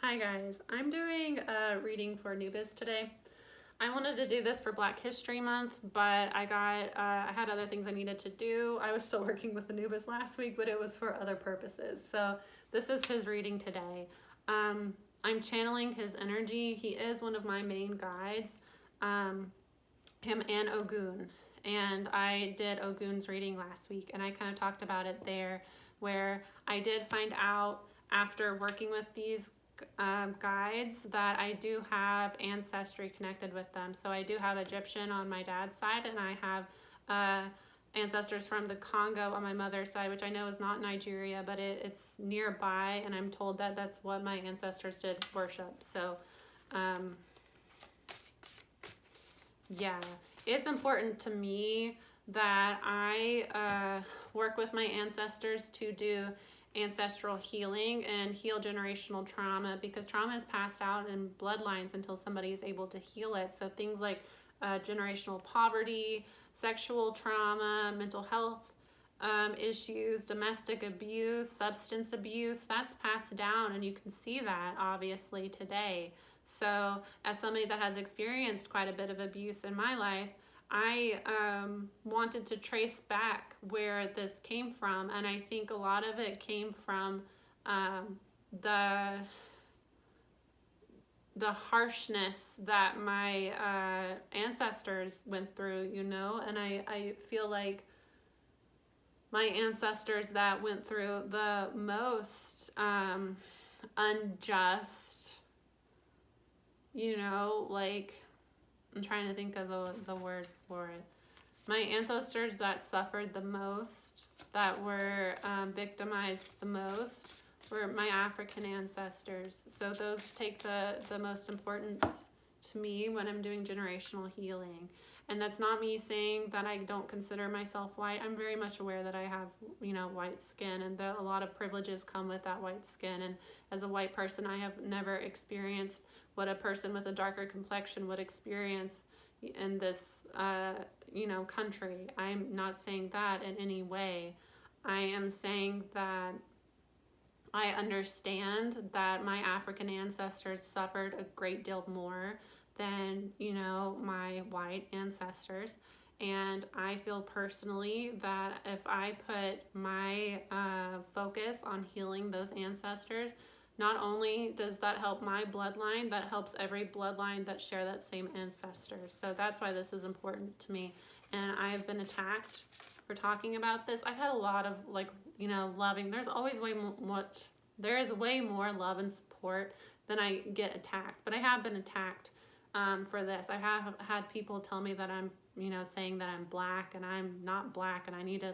Hi guys, I'm doing a reading for Anubis today. I wanted to do this for Black History Month, but I had other things I needed to do. I was still working with Anubis last week, but it was for other purposes. So this is his reading today. I'm channeling his energy. He is one of my main guides, him and Ogun. And I did Ogun's reading last week, and I kind of talked about it there, where I did find out after working with these guides that I do have ancestry connected with them. So I do have Egyptian on my dad's side, and I have ancestors from the Congo on my mother's side, which I know is not Nigeria, but it's nearby, and I'm told that that's what my ancestors did worship. So yeah, it's important to me that I work with my ancestors to do ancestral healing and heal generational trauma, because trauma is passed out in bloodlines until somebody is able to heal it. So things like generational poverty, sexual trauma, mental health issues, domestic abuse, substance abuse, that's passed down, and you can see that obviously today. So as somebody that has experienced quite a bit of abuse in my life, I wanted to trace back where this came from, and I think a lot of it came from the harshness that my ancestors went through, and I feel like my ancestors that went through the most unjust, like, I'm trying to think of the word for it. My ancestors that suffered the most, that were victimized the most, were my African ancestors. So those take the most importance to me when I'm doing generational healing. And that's not me saying that I don't consider myself white. I'm very much aware that I have, white skin, and that a lot of privileges come with that white skin. And as a white person, I have never experienced what a person with a darker complexion would experience in this, country. I'm not saying that in any way. I am saying that I understand that my African ancestors suffered a great deal more than, my white ancestors. And I feel personally that if I put my focus on healing those ancestors, not only does that help my bloodline, that helps every bloodline that share that same ancestor. So that's why this is important to me. And I've been attacked for talking about this. I've had a lot of loving. There is way more love and support than I get attacked. But I have been attacked for this. I have had people tell me that I'm, saying that I'm black, and I'm not black, and I need to,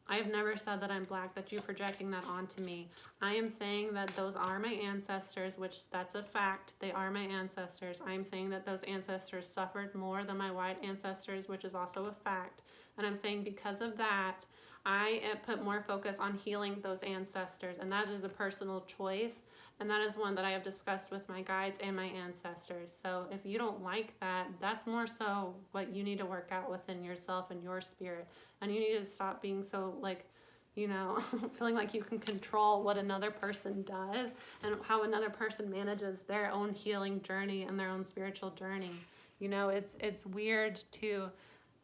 I have never said that I'm black, that you're projecting that onto me. I am saying that those are my ancestors, which that's a fact. They are my ancestors. I am saying that those ancestors suffered more than my white ancestors, which is also a fact. And I'm saying because of that, I put more focus on healing those ancestors. And that is a personal choice. And that is one that I have discussed with my guides and my ancestors. So if you don't like that, that's more so what you need to work out within yourself and your spirit. And you need to stop being so, feeling like you can control what another person does and how another person manages their own healing journey and their own spiritual journey. It's weird to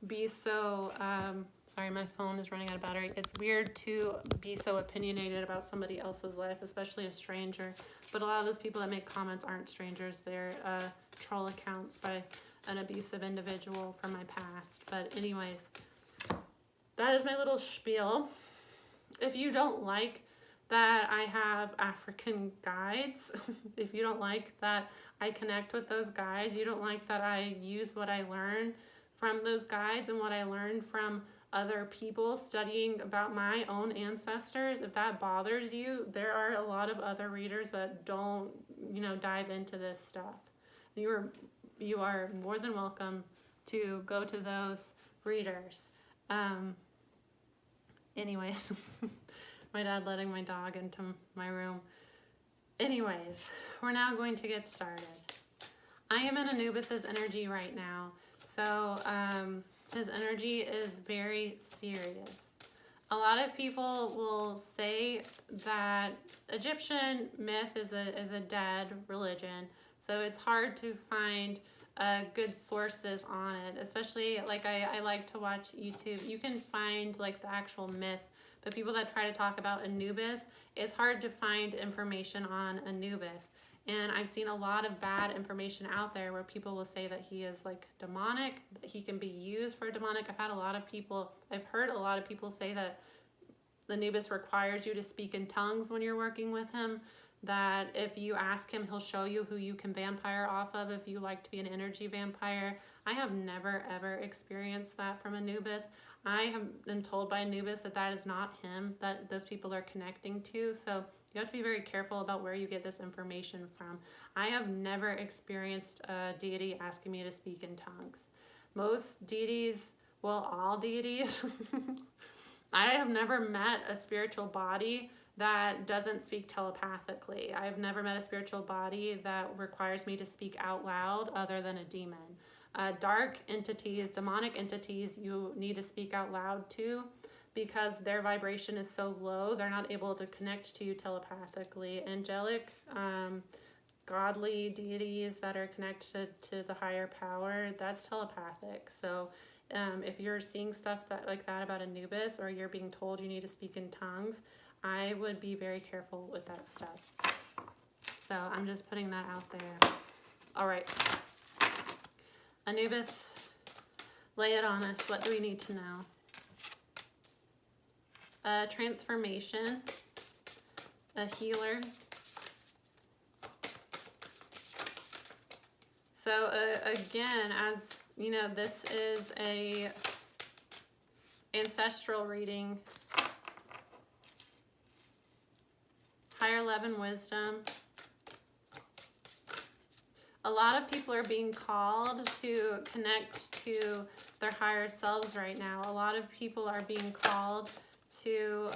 be so... Sorry, my phone is running out of battery. It's weird to be so opinionated about somebody else's life, especially a stranger. But a lot of those people that make comments aren't strangers. They're troll accounts by an abusive individual from my past. But anyways, that is my little spiel. If you don't like that I have African guides, if you don't like that I connect with those guides, you don't like that I use what I learn from those guides and what I learned from other people studying about my own ancestors, if that bothers you, there are a lot of other readers that don't, dive into this stuff. You are more than welcome to go to those readers. Anyways, my dad letting my dog into my room. Anyways, we're now going to get started. I am in Anubis's energy right now. So, his energy is very serious. A lot of people will say that Egyptian myth is a dead religion, so it's hard to find good sources on it. Especially, like, I like to watch YouTube. You can find like the actual myth, but people that try to talk about Anubis, it's hard to find information on Anubis. And I've seen a lot of bad information out there where people will say that he is like demonic, that he can be used for demonic. I've heard a lot of people say that Anubis requires you to speak in tongues when you're working with him, that if you ask him, he'll show you who you can vampire off of if you like to be an energy vampire. I have never ever experienced that from Anubis. I have been told by Anubis that that is not him, that those people are connecting to. So you have to be very careful about where you get this information from. I have never experienced a deity asking me to speak in tongues. Most deities, well, all deities, I have never met a spiritual body that doesn't speak telepathically. I've never met a spiritual body that requires me to speak out loud other than a demon. Dark entities, demonic entities, you need to speak out loud to, because their vibration is so low, they're not able to connect to you telepathically. Angelic, godly deities that are connected to the higher power, that's telepathic. So if you're seeing stuff like that about Anubis, or you're being told you need to speak in tongues, I would be very careful with that stuff. So I'm just putting that out there. All right. Anubis, lay it on us. What do we need to know? Transformation, a healer. So again, as you know, this is a ancestral reading. Higher 11 wisdom. A lot of people are being called to connect to their higher selves right now. A lot of people are being called to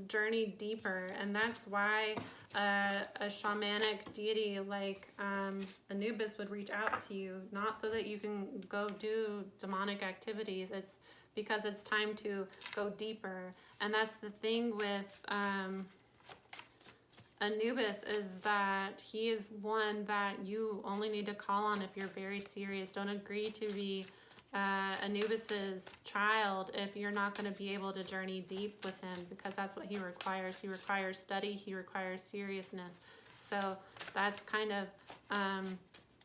journey deeper, and that's why a shamanic deity like Anubis would reach out to you, not so that you can go do demonic activities. It's because it's time to go deeper. And that's the thing with Anubis, is that he is one that you only need to call on if you're very serious. Don't agree to be Anubis's child if you're not going to be able to journey deep with him, because that's what he requires. He requires study. He requires seriousness. So that's kind of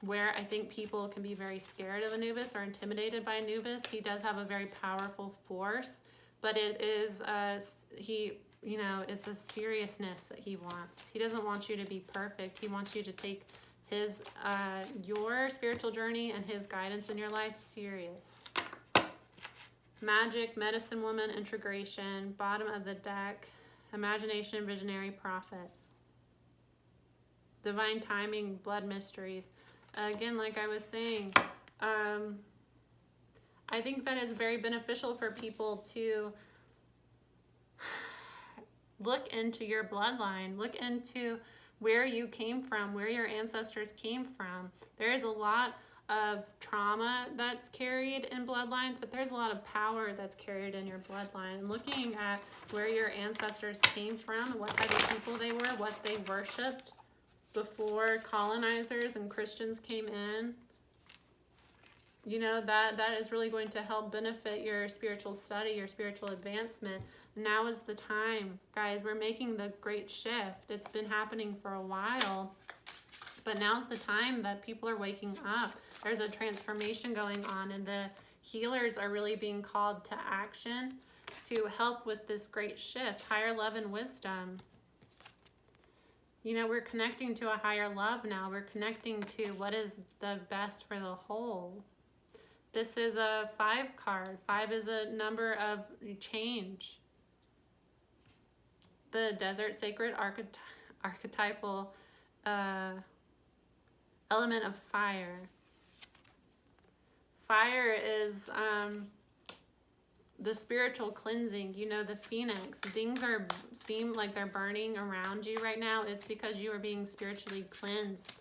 where I think people can be very scared of Anubis or intimidated by Anubis. He does have a very powerful force, but it is it's a seriousness that he wants. He doesn't want you to be perfect. He wants you to take his your spiritual journey and his guidance in your life serious. Magic, medicine woman, integration, bottom of the deck, imagination, visionary, prophet, divine timing, blood mysteries. Again, like I was saying, I think that it's very beneficial for people to look into your bloodline, look into where you came from, where your ancestors came from. There is a lot of trauma that's carried in bloodlines, but there's a lot of power that's carried in your bloodline. And looking at where your ancestors came from, what type of people they were, what they worshipped before colonizers and Christians came in, that is really going to help benefit your spiritual study, your spiritual advancement. Now is the time, guys. We're making the great shift. It's been happening for a while, but now's the time that people are waking up. There's a transformation going on, and the healers are really being called to action to help with this great shift. Higher love and wisdom. We're connecting to a higher love now. We're connecting to what is the best for the whole. This is a 5 card. 5 is a number of change. The desert sacred archetypal element of fire. Fire is the spiritual cleansing. The phoenix. Things seem like they're burning around you right now. It's because you are being spiritually cleansed.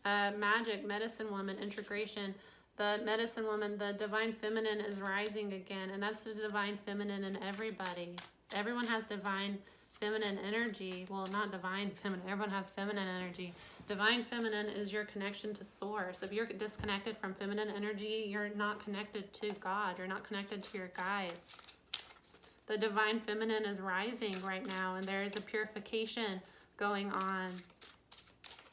Magic, medicine woman, integration. The medicine woman, the divine feminine is rising again, and that's the divine feminine in everybody. Everyone has divine feminine energy. Well, not divine feminine. Everyone has feminine energy. Divine feminine is your connection to source. If you're disconnected from feminine energy, you're not connected to God. You're not connected to your guides. The divine feminine is rising right now, and there is a purification going on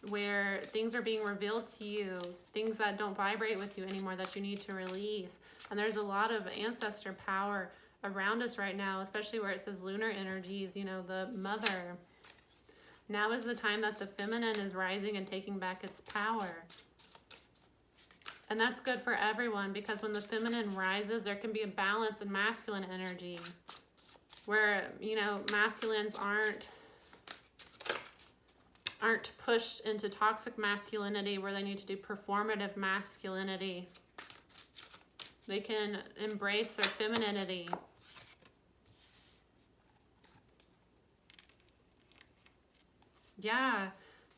where things are being revealed to you, things that don't vibrate with you anymore that you need to release. And there's a lot of ancestor power around us right now, especially where it says lunar energies, you know, the mother. Now is the time that the feminine is rising and taking back its power. And that's good for everyone, because when the feminine rises, there can be a balance in masculine energy where, you know, masculines aren't pushed into toxic masculinity where they need to do performative masculinity. They can embrace their femininity. Yeah,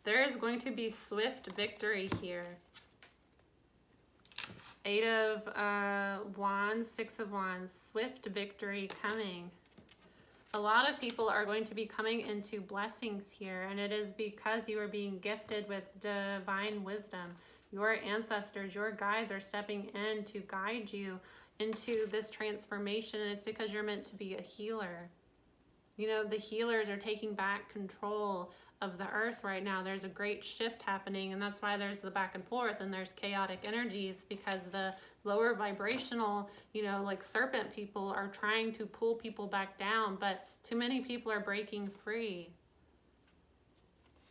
there is going to be swift victory here. 8 of Wands, 6 of Wands, swift victory coming. A lot of people are going to be coming into blessings here, and it is because you are being gifted with divine wisdom. Your ancestors, your guides are stepping in to guide you into this transformation, and it's because you're meant to be a healer. You know, the healers are taking back control of the earth right now. There's a great shift happening, and that's why there's the back and forth and there's chaotic energies, because the lower vibrational, you know, like serpent people are trying to pull people back down, but too many people are breaking free.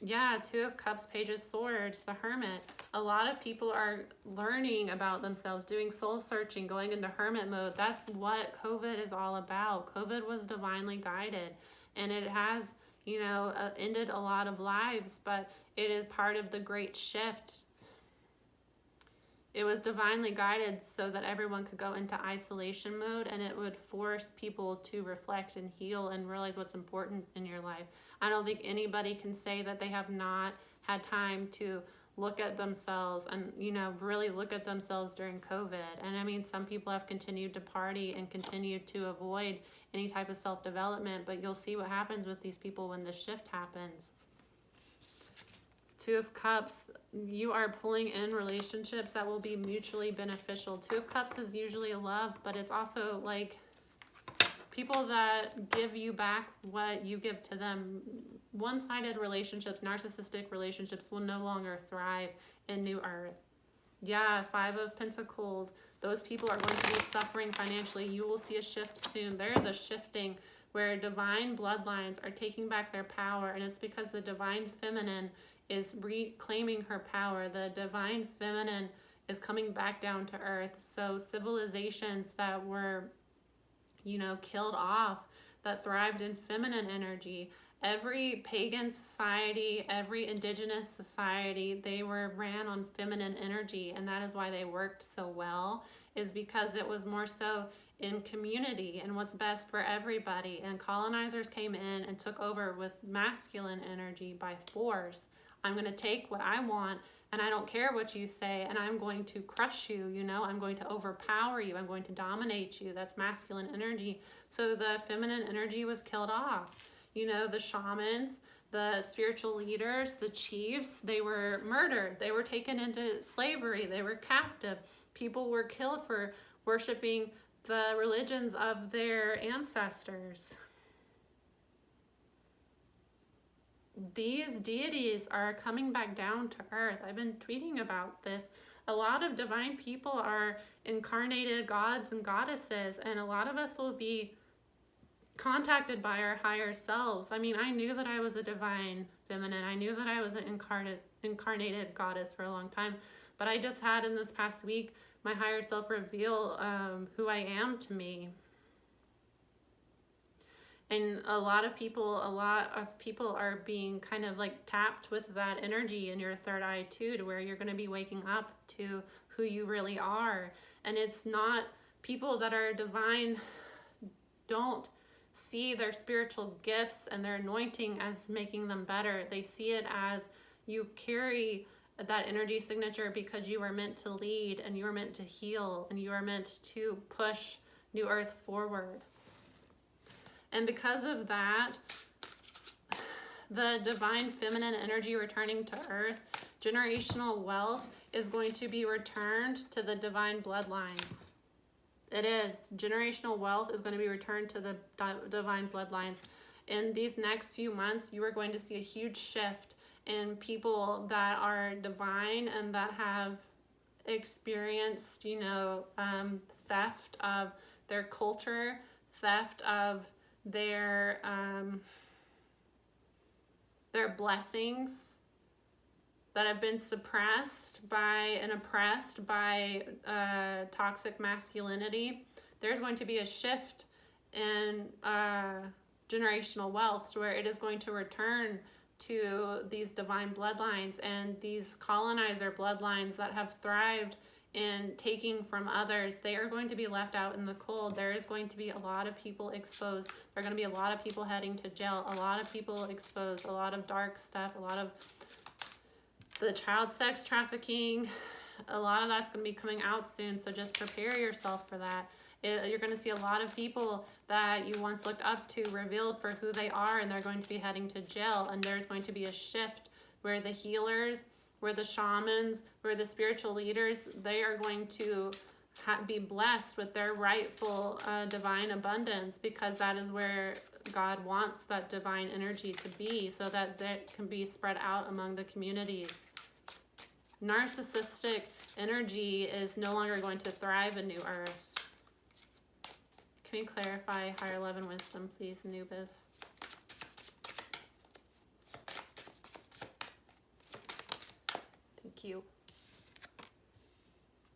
Yeah, 2 of Cups, Page of Swords, the Hermit. A lot of people are learning about themselves, doing soul searching, going into hermit mode. That's what COVID is all about. COVID was divinely guided, and it has, you know, ended a lot of lives, but it is part of the great shift. It was divinely guided so that everyone could go into isolation mode, and it would force people to reflect and heal and realize what's important in your life. I don't think anybody can say that they have not had time to look at themselves and, you know, really look at themselves during COVID. And I mean, some people have continued to party and continued to avoid any type of self-development, but you'll see what happens with these people when the shift happens. 2 of Cups, you are pulling in relationships that will be mutually beneficial. 2 of Cups is usually a love, but it's also like people that give you back what you give to them. One-sided relationships, narcissistic relationships will no longer thrive in New Earth. Yeah, 5 of Pentacles. Those people are going to be suffering financially. You will see a shift soon. There is a shifting where divine bloodlines are taking back their power, and it's because the divine feminine is reclaiming her power. The divine feminine is coming back down to earth. So civilizations that were, you know, killed off, that thrived in feminine energy, every pagan society, every indigenous society, they were ran on feminine energy, and that is why they worked so well, is because it was more so in community and what's best for everybody. And colonizers came in and took over with masculine energy by force. I'm going to take what I want, and I don't care what you say, and I'm going to crush you, you know, I'm going to overpower you, I'm going to dominate you. That's masculine energy. So the feminine energy was killed off. You know, the shamans, the spiritual leaders, the chiefs, they were murdered. They were taken into slavery. They were captive. People were killed for worshiping the religions of their ancestors. These deities are coming back down to earth. I've been tweeting about this. A lot of divine people are incarnated gods and goddesses, and a lot of us will be contacted by our higher selves. I mean, I knew that I was a divine feminine. I knew that I was an incarnated goddess for a long time, but I just had in this past week my higher self reveal who I am to me. And a lot of people are being kind of like tapped with that energy in your third eye too, to where you're going to be waking up to who you really are. And it's not, people that are divine don't see their spiritual gifts and their anointing as making them better. They see it as you carry that energy signature because you are meant to lead, and you are meant to heal, and you are meant to push New Earth forward. And because of that, the divine feminine energy returning to Earth, generational wealth is going to be returned to the divine bloodlines. It is. Generational wealth is going to be returned to the divine bloodlines. In these next few months, you are going to see a huge shift in people that are divine and that have experienced, theft of their culture, theft of their blessings that have been suppressed by and oppressed by toxic masculinity. There's going to be a shift in generational wealth to where it is going to return to these divine bloodlines and these colonizer bloodlines that have thrived in taking from others. They are going to be left out in the cold. There is going to be a lot of people exposed. There are going to be a lot of people heading to jail, a lot of people exposed, a lot of dark stuff, a lot of the child sex trafficking. A lot of that's going to be coming out soon, so just prepare yourself for that. You're going to see a lot of people that you once looked up to revealed for who they are, and they're going to be heading to jail. And there's going to be a shift where the healers, where the shamans, where the spiritual leaders, they are going to be blessed with their rightful divine abundance, because that is where God wants that divine energy to be, so that that can be spread out among the communities. Narcissistic energy is no longer going to thrive in New Earth. Can you clarify higher love and wisdom, please, Anubis? Thank you.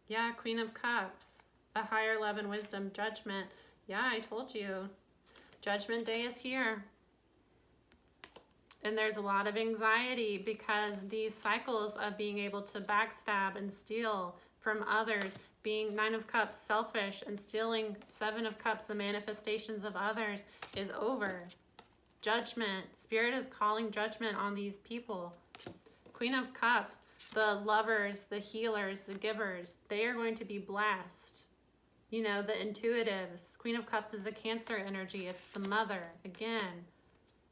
Yeah, Queen of Cups. A higher love and wisdom, judgment. Yeah, I told you. Judgment Day is here. And there's a lot of anxiety because these cycles of being able to backstab and steal from others, being 9 of Cups, selfish, and stealing 7 of Cups, the manifestations of others, is over. Judgment. Spirit is calling judgment on these people. Queen of Cups, the lovers, the healers, the givers, they are going to be blessed. The intuitives. Queen of Cups is the Cancer energy. It's the mother. Again,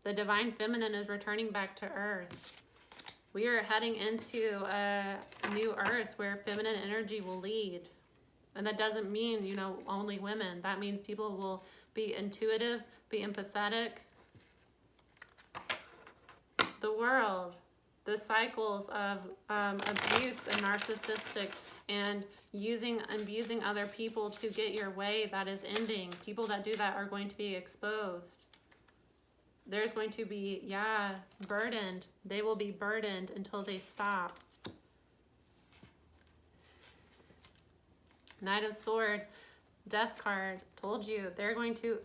the divine feminine is returning back to Earth. We are heading into a new Earth where feminine energy will lead. And that doesn't mean, only women. That means people will be intuitive, be empathetic. The world, the cycles of abuse and narcissistic and abusing other people to get your way, that is ending. People that do that are going to be exposed. There's going to be, burdened. They will be burdened until they stop. Knight of Swords, Death card, told you, they are going to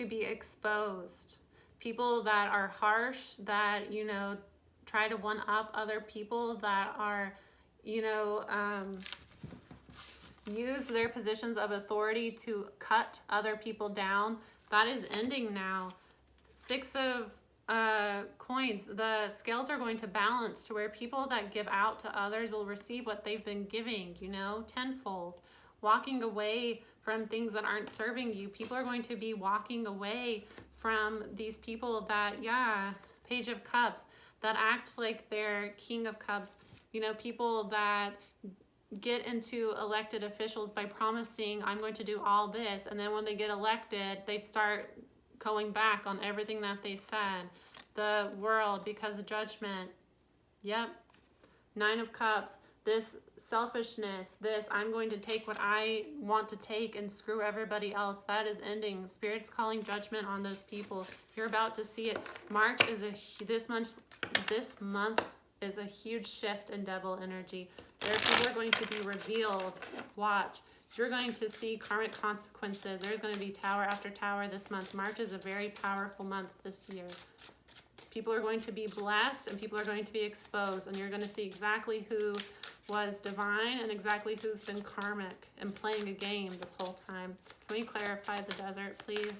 be exposed. People that are harsh, that, try to one-up other people, that are, use their positions of authority to cut other people down, that is ending now. 6 of coins, the scales are going to balance to where people that give out to others will receive what they've been giving, tenfold. Walking away from things that aren't serving you. People are going to be walking away from these people that, Page of Cups, that act like they're King of Cups. People that get into elected officials by promising, I'm going to do all this, and then when they get elected, they start going back on everything that they said. The world, because of judgment. Yep. 9 of Cups. This selfishness, I'm going to take what I want to take and screw everybody else. That is ending. Spirit's calling judgment on those people. You're about to see it. March is this month is a huge shift in devil energy. People are going to be revealed. Watch. You're going to see karmic consequences. There's going to be tower after tower this month. March is a very powerful month this year. People are going to be blessed and people are going to be exposed, and you're going to see exactly who was divine and exactly who's been karmic and playing a game this whole time. Can we clarify the desert, please?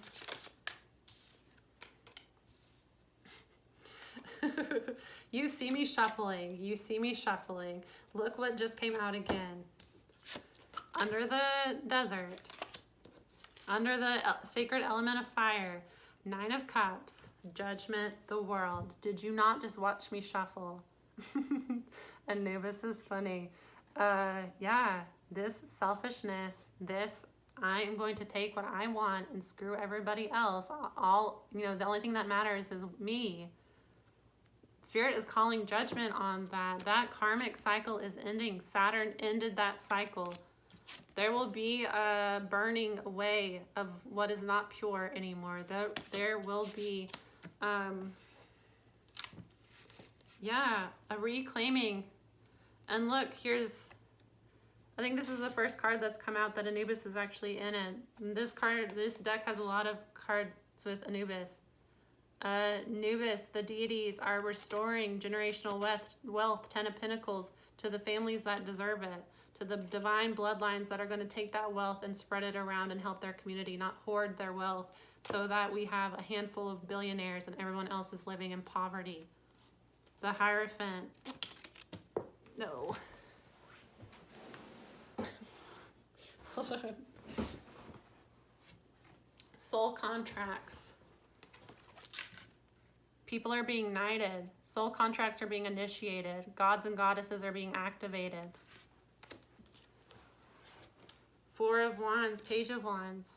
You see me shuffling. You see me shuffling. Look what just came out again. Under the desert. Under the sacred element of fire. 9 of Cups. Judgment, the world. Did you not just watch me shuffle? Anubis is funny. Yeah, this selfishness, this I am going to take what I want and screw everybody else. The only thing that matters is me. Spirit is calling judgment on that. That karmic cycle is ending. Saturn ended that cycle. There will be a burning away of what is not pure anymore. There will be, a reclaiming. And look, I think this is the first card that's come out that Anubis is actually in it. And this deck has a lot of cards with Anubis. Anubis, the deities are restoring generational wealth, 10 of Pentacles, to the families that deserve it, to the divine bloodlines that are going to take that wealth and spread it around and help their community, not hoard their wealth, so that we have a handful of billionaires and everyone else is living in poverty. The Hierophant. No. Hold on. Soul contracts. People are being knighted. Soul contracts are being initiated. Gods and goddesses are being activated. 4 of Wands, Page of Wands.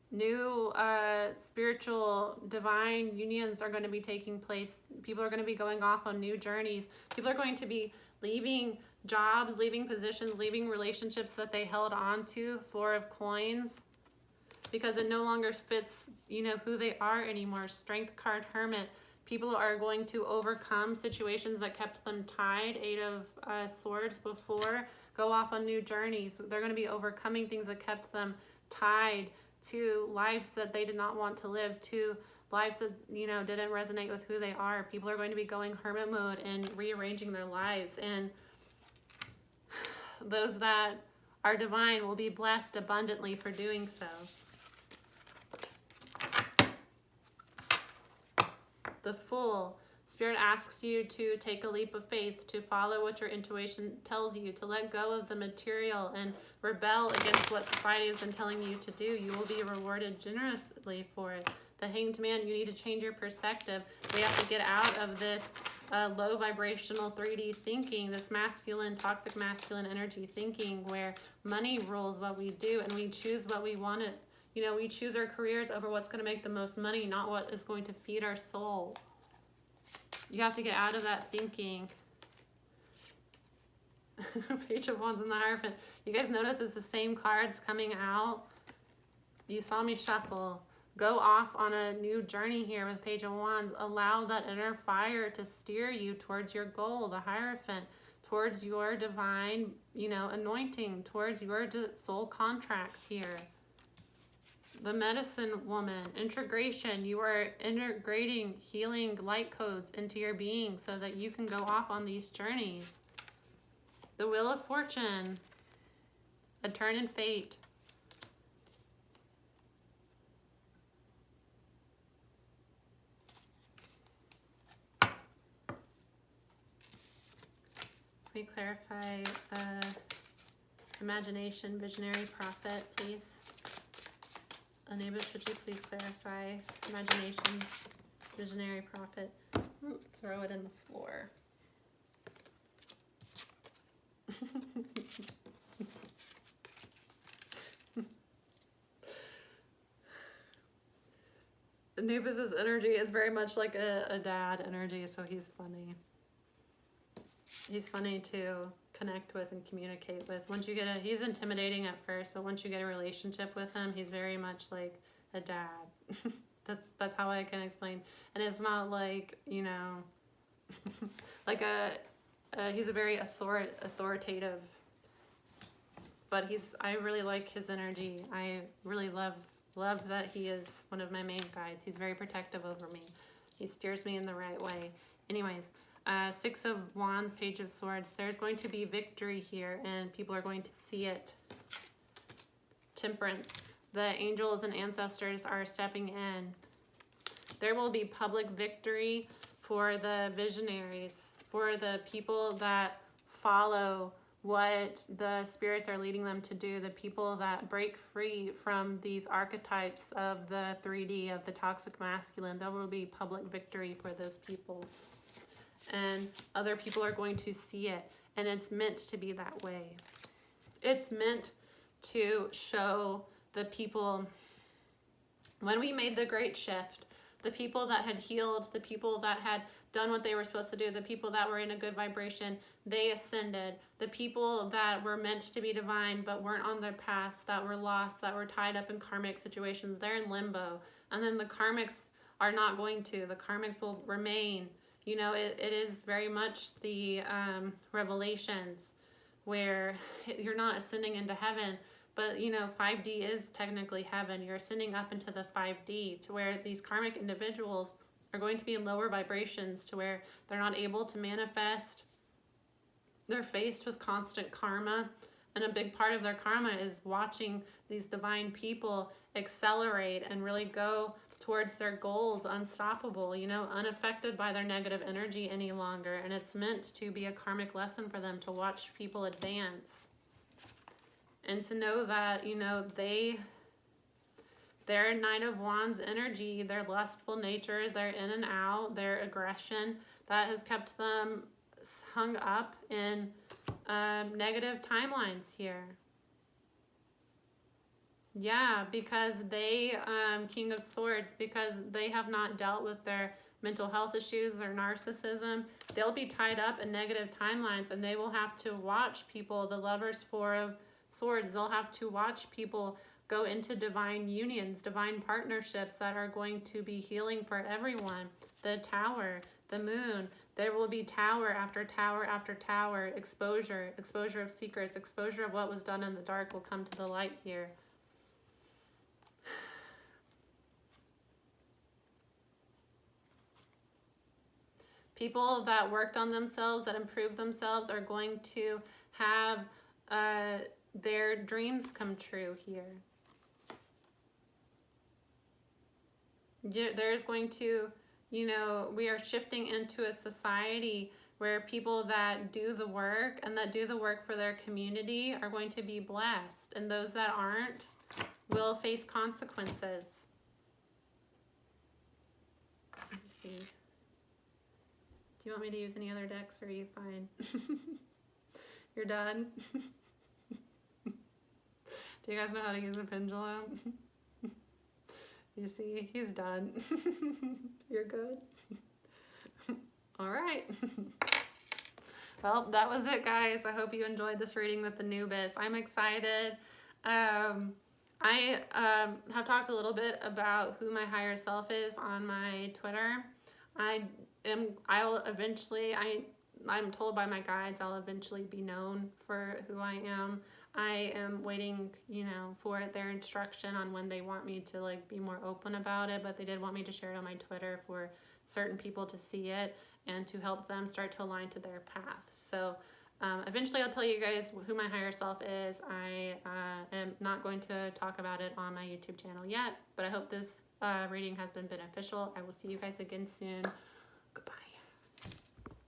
New spiritual divine unions are going to be taking place. People are going to be going off on new journeys. People are going to be leaving jobs, leaving positions, leaving relationships that they held on to. 4 of Coins. Because it no longer fits, who they are anymore. Strength card, Hermit. People are going to overcome situations that kept them tied. 8 of Swords before. Go off on new journeys. They're going to be overcoming things that kept them tied to lives that they did not want to live, to lives that, didn't resonate with who they are. People are going to be going hermit mode and rearranging their lives. And those that are divine will be blessed abundantly for doing so. The Fool. Spirit asks you to take a leap of faith, to follow what your intuition tells you, to let go of the material and rebel against what society has been telling you to do. You will be rewarded generously for it. The Hanged Man, you need to change your perspective. We have to get out of this low vibrational 3D thinking, this masculine, toxic masculine energy thinking where money rules what we do and we choose what we want to. We choose our careers over what's going to make the most money, not what is going to feed our soul. You have to get out of that thinking. Page of Wands and the Hierophant. You guys notice it's the same cards coming out? You saw me shuffle. Go off on a new journey here with Page of Wands. Allow that inner fire to steer you towards your goal, the Hierophant, towards your divine, anointing, towards your soul contracts here. The Medicine Woman, integration. You are integrating healing light codes into your being so that you can go off on these journeys. The Wheel of Fortune, a turn in fate. Can we clarify imagination, visionary, prophet, please? Anubis, would you please clarify imagination, visionary, prophet? Throw it in the floor. Anubis's energy is very much like a dad energy, so he's funny. He's funny to connect with and communicate with. He's intimidating at first, but once you get a relationship with him, he's very much like a dad. That's how I can explain. And it's not like, like he's a very authoritative, but I really like his energy. I really love that he is one of my main guides. He's very protective over me. He steers me in the right way. Anyways, 6 of Wands, Page of Swords. There's going to be victory here, and people are going to see it. Temperance. The angels and ancestors are stepping in. There will be public victory for the visionaries, for the people that follow what the spirits are leading them to do, the people that break free from these archetypes of the 3D, of the toxic masculine. There will be public victory for those people. And other people are going to see it. And it's meant to be that way. It's meant to show the people, when we made the great shift, the people that had healed, the people that had done what they were supposed to do, the people that were in a good vibration, they ascended. The people that were meant to be divine but weren't on their path, that were lost, that were tied up in karmic situations, they're in limbo. And then the karmics are not going to. The karmics will remain. You know, it is very much the revelations where you're not ascending into heaven, but, you know, 5D is technically heaven. You're ascending up into the 5D to where these karmic individuals are going to be in lower vibrations, to where they're not able to manifest. They're faced with constant karma. And a big part of their karma is watching these divine people accelerate and really go towards their goals, unstoppable, you know, unaffected by their negative energy any longer. And it's meant to be a karmic lesson for them to watch people advance. And to know that, you know, their Knight of Wands energy, their lustful nature, their in and out, their aggression, that has kept them hung up in negative timelines here. Yeah, because they, King of Swords, because they have not dealt with their mental health issues, their narcissism, they'll be tied up in negative timelines, and they will have to watch people, the Lovers, Four of Swords, they'll have to watch people go into divine unions, divine partnerships that are going to be healing for everyone. The Tower, the Moon, there will be tower after tower after tower, exposure of secrets, exposure of what was done in the dark will come to the light here. People that worked on themselves, that improved themselves, are going to have their dreams come true here. There's going to, you know, we are shifting into a society where people that do the work and that do the work for their community are going to be blessed. And those that aren't will face consequences. Let's see. Do you want me to use any other decks, or are you fine? You're done? Do you guys know how to use a pendulum? You see, he's done. You're good? All right. Well, that was it, guys. I hope you enjoyed this reading with Anubis. I'm excited. I have talked a little bit about who my higher self is on my Twitter. I'm told by my guides I'll eventually be known for who I am. I am waiting, you know, for their instruction on when they want me to, like, be more open about it, but they did want me to share it on my Twitter for certain people to see it and to help them start to align to their path. So eventually I'll tell you guys who my higher self is. I am not going to talk about it on my YouTube channel yet, but I hope this reading has been beneficial. I will see you guys again soon. Goodbye.